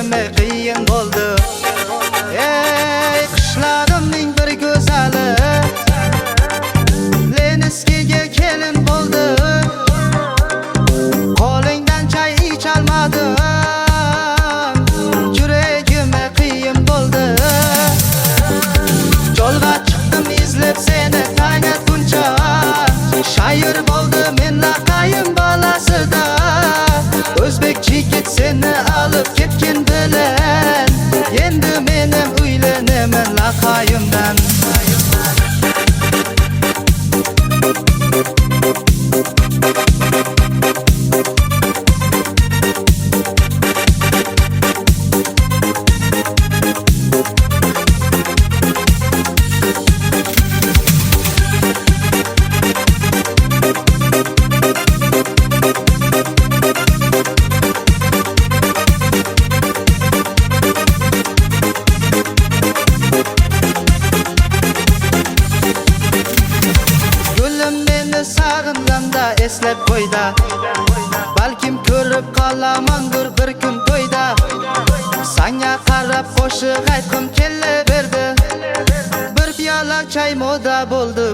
yuragimga qiyin bo'ldi. Ey qishlarimning bir go'zali, Lenskiga kelin bo'ldi. Qo'lingdan chay icholmadim, yuragimga qiyin bo'ldi. Yo'lga chiqdim izlab seni tong atguncha, shayr bo'ldi men laqayim bolasida. O'zbek yigit seni olib ketgan bilan, endi menim uylanaman laqayimdan. Sağınğanda eslep qo'yda, balkim ko'rib qolamandir bir kun to'yda. Sanga qarab qo'shiq aytqim kelaverdi, bir piyola chay moda bo'ldi.